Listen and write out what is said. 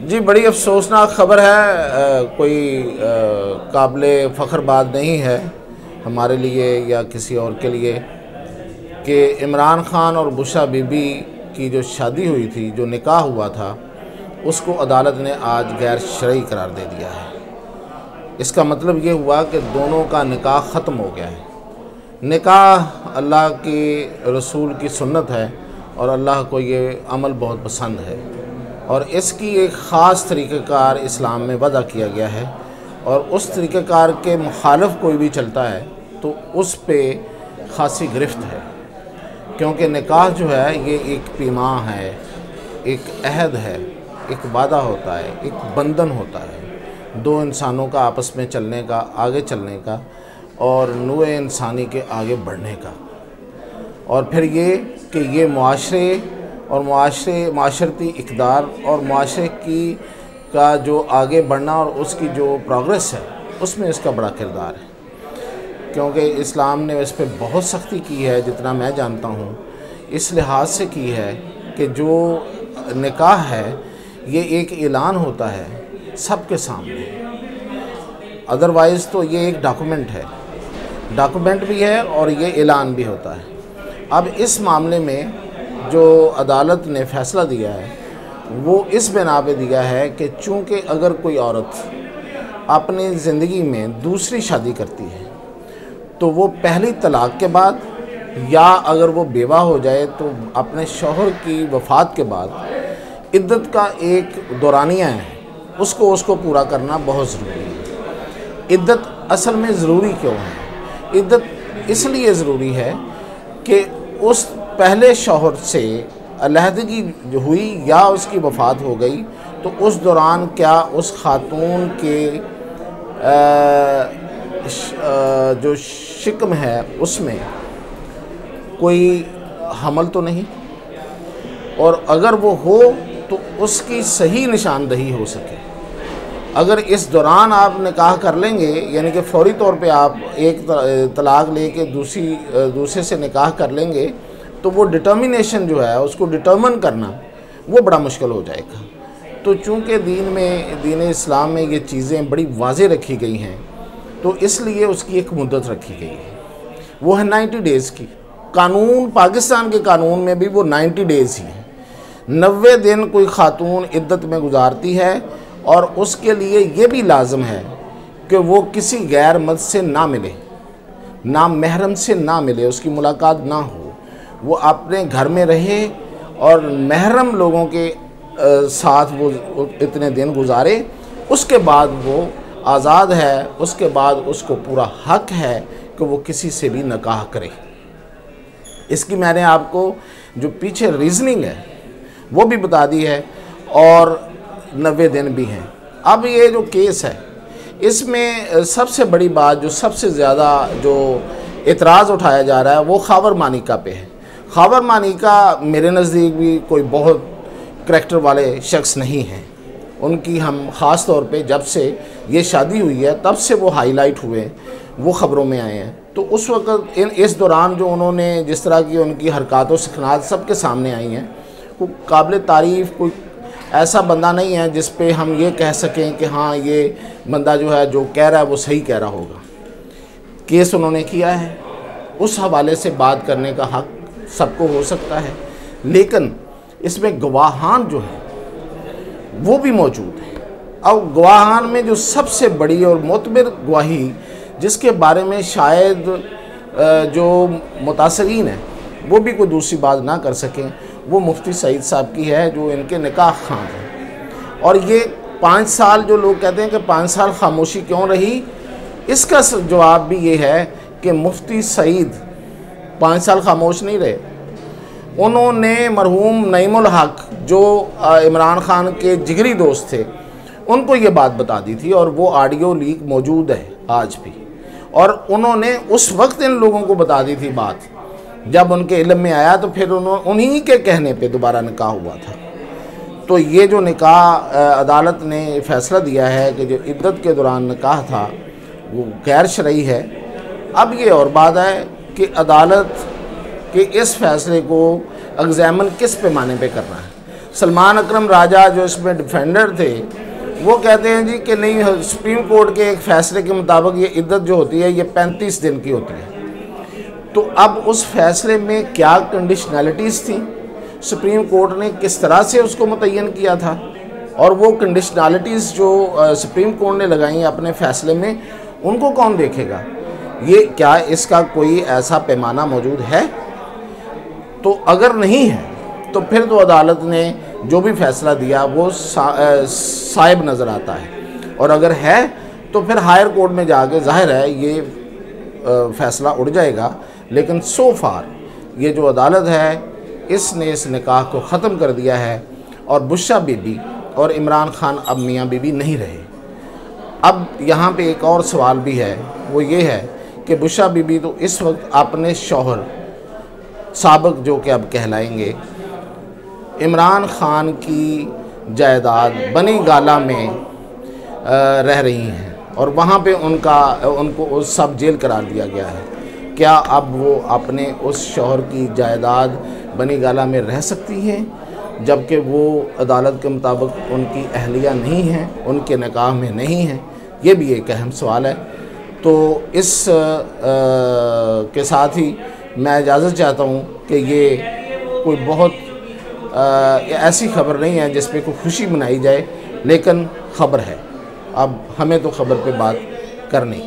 جی بڑی افسوسناک خبر ہے، کوئی قابل فخر بات نہیں ہے ہمارے لیے یا کسی اور کے لیے کہ عمران خان اور بشریٰ بی بی کی جو شادی ہوئی تھی، جو نکاح ہوا تھا، اس کو عدالت نے آج غیر شرعی قرار دے دیا ہے۔ اس کا مطلب یہ ہوا کہ دونوں کا نکاح ختم ہو گیا ہے۔ نکاح اللہ کے رسول کی سنت ہے اور اللہ کو یہ عمل بہت پسند ہے، اور اس کی ایک خاص طریقہ کار اسلام میں وضع کیا گیا ہے، اور اس طریقہ کار کے مخالف کوئی بھی چلتا ہے تو اس پہ خاصی گرفت ہے، کیونکہ نکاح جو ہے یہ ایک پیماں ہے، ایک عہد ہے، ایک وعدہ ہوتا ہے، ایک بندھن ہوتا ہے دو انسانوں کا آپس میں چلنے کا، آگے چلنے کا اور نوع انسانی کے آگے بڑھنے کا، اور پھر یہ کہ یہ معاشرے اور معاشرتی اقدار اور معاشرے کا جو آگے بڑھنا اور اس کی جو پروگریس ہے، اس میں اس کا بڑا کردار ہے، کیونکہ اسلام نے اس پہ بہت سختی کی ہے، جتنا میں جانتا ہوں اس لحاظ سے کی ہے کہ جو نکاح ہے یہ ایک اعلان ہوتا ہے سب کے سامنے، ادروائز تو یہ ایک ڈاکومنٹ بھی ہے اور یہ اعلان بھی ہوتا ہے۔ اب اس معاملے میں جو عدالت نے فیصلہ دیا ہے وہ اس بنا پہ دیا ہے کہ چونکہ اگر کوئی عورت اپنی زندگی میں دوسری شادی کرتی ہے تو وہ پہلی طلاق کے بعد، یا اگر وہ بیوہ ہو جائے تو اپنے شوہر کی وفات کے بعد عدت کا ایک دورانیہ ہے، اس کو پورا کرنا بہت ضروری ہے۔ عدت اصل میں ضروری کیوں ہے؟ عدت اس لیے ضروری ہے کہ اس پہلے شوہر سے علیحدگی ہوئی یا اس کی وفات ہو گئی تو اس دوران کیا اس خاتون کے جو شکم ہے اس میں کوئی حمل تو نہیں، اور اگر وہ ہو تو اس کی صحیح نشاندہی ہو سکے۔ اگر اس دوران آپ نکاح کر لیں گے، یعنی کہ فوری طور پہ آپ ایک طلاق لے کے دوسرے سے نکاح کر لیں گے تو وہ ڈٹرمینیشن جو ہے اس کو ڈٹرمن کرنا وہ بڑا مشکل ہو جائے گا۔ تو چونکہ دین اسلام میں یہ چیزیں بڑی واضح رکھی گئی ہیں تو اس لیے اس کی ایک مدت رکھی گئی ہے، وہ ہے 90 ڈیز کی۔ قانون پاکستان کے قانون میں بھی وہ 90 ڈیز ہی ہے۔ 90 دن کوئی خاتون عدت میں گزارتی ہے، اور اس کے لیے یہ بھی لازم ہے کہ وہ کسی غیر مرد سے نہ ملے، نامحرم سے نہ ملے، اس کی ملاقات نہ ہو، وہ اپنے گھر میں رہے اور محرم لوگوں کے ساتھ وہ اتنے دن گزارے، اس کے بعد وہ آزاد ہے، اس کے بعد اس کو پورا حق ہے کہ وہ کسی سے بھی نکاح کرے۔ اس کی میں نے آپ کو جو پیچھے ریزننگ ہے وہ بھی بتا دی ہے، اور 90 دن بھی ہیں۔ اب یہ جو کیس ہے اس میں سب سے بڑی بات، جو سب سے زیادہ جو اعتراض اٹھایا جا رہا ہے وہ خاور مانیکا پہ ہے۔ خاور مانیکا میرے نزدیک بھی کوئی بہت کریکٹر والے شخص نہیں ہیں، ان کی ہم خاص طور پہ جب سے یہ شادی ہوئی ہے تب سے وہ ہائی لائٹ ہوئے، وہ خبروں میں آئے ہیں، تو اس وقت اس دوران جو انہوں نے جس طرح کی ان کی حرکات و سکنات سب کے سامنے آئی ہیں، کوئی قابل تعریف، کوئی ایسا بندہ نہیں ہے جس پہ ہم یہ کہہ سکیں کہ ہاں یہ بندہ جو ہے جو کہہ رہا ہے وہ صحیح کہہ رہا ہوگا۔ کیس انہوں نے کیا ہے، اس حوالے سے بات کرنے کا حق سب کو ہو سکتا ہے، لیکن اس میں گواہان جو ہیں وہ بھی موجود ہیں۔ اب گواہان میں جو سب سے بڑی اور معتبر گواہی جس کے بارے میں شاید جو متاثرین ہیں وہ بھی کوئی دوسری بات نہ کر سکیں، وہ مفتی سعید صاحب کی ہے، جو ان کے نکاح خواں ہیں۔ اور یہ 5 سال جو لوگ کہتے ہیں کہ 5 سال خاموشی کیوں رہی، اس کا جواب بھی یہ ہے کہ مفتی سعید 5 سال خاموش نہیں رہے۔ انہوں نے مرحوم نعیم الحق جو عمران خان کے جگری دوست تھے ان کو یہ بات بتا دی تھی، اور وہ آڈیو لیک موجود ہے آج بھی، اور انہوں نے اس وقت ان لوگوں کو بتا دی تھی بات، جب ان کے علم میں آیا تو پھر انہی کے کہنے پہ دوبارہ نکاح ہوا تھا۔ تو یہ جو نکاح عدالت نے فیصلہ دیا ہے کہ جو عدت کے دوران نکاح تھا وہ غیر شرعی ہے۔ اب یہ اور بات ہے کہ عدالت کے اس فیصلے کو ایگزامن کس پیمانے پہ کرنا ہے۔ سلمان اکرم راجہ جو اس میں ڈیفینڈر تھے وہ کہتے ہیں جی کہ نہیں، سپریم کورٹ کے ایک فیصلے کے مطابق یہ عدت جو ہوتی ہے یہ 35 دن کی ہوتی ہے۔ تو اب اس فیصلے میں کیا کنڈیشنلٹیز تھیں، سپریم کورٹ نے کس طرح سے اس کو متعین کیا تھا، اور وہ کنڈیشنلٹیز جو سپریم کورٹ نے لگائیں اپنے فیصلے میں ان کو کون دیکھے گا؟ یہ کیا اس کا کوئی ایسا پیمانہ موجود ہے؟ تو اگر نہیں ہے تو پھر تو عدالت نے جو بھی فیصلہ دیا وہ صائب نظر آتا ہے، اور اگر ہے تو پھر ہائر کورٹ میں جا کے ظاہر ہے یہ فیصلہ اڑ جائے گا۔ لیکن سو فار یہ جو عدالت ہے اس نے اس نکاح کو ختم کر دیا ہے، اور بشریٰ بی بی اور عمران خان اب میاں بیوی نہیں رہے۔ اب یہاں پہ ایک اور سوال بھی ہے، وہ یہ ہے کہ بشریٰ بی بی تو اس وقت اپنے شوہر سابق جو کہ اب کہلائیں گے عمران خان کی جائیداد بنی گالہ میں رہ رہی ہیں، اور وہاں پہ ان کو سب جیل قرار دیا گیا ہے۔ کیا اب وہ اپنے اس شوہر کی جائیداد بنی گالہ میں رہ سکتی ہیں جبکہ وہ عدالت کے مطابق ان کی اہلیہ نہیں ہیں، ان کے نکاح میں نہیں ہیں؟ یہ بھی ایک اہم سوال ہے۔ تو اس کے ساتھ ہی میں اجازت چاہتا ہوں کہ یہ کوئی بہت ایسی خبر نہیں ہے جس پہ کوئی خوشی منائی جائے، لیکن خبر ہے، اب ہمیں تو خبر پہ بات کرنی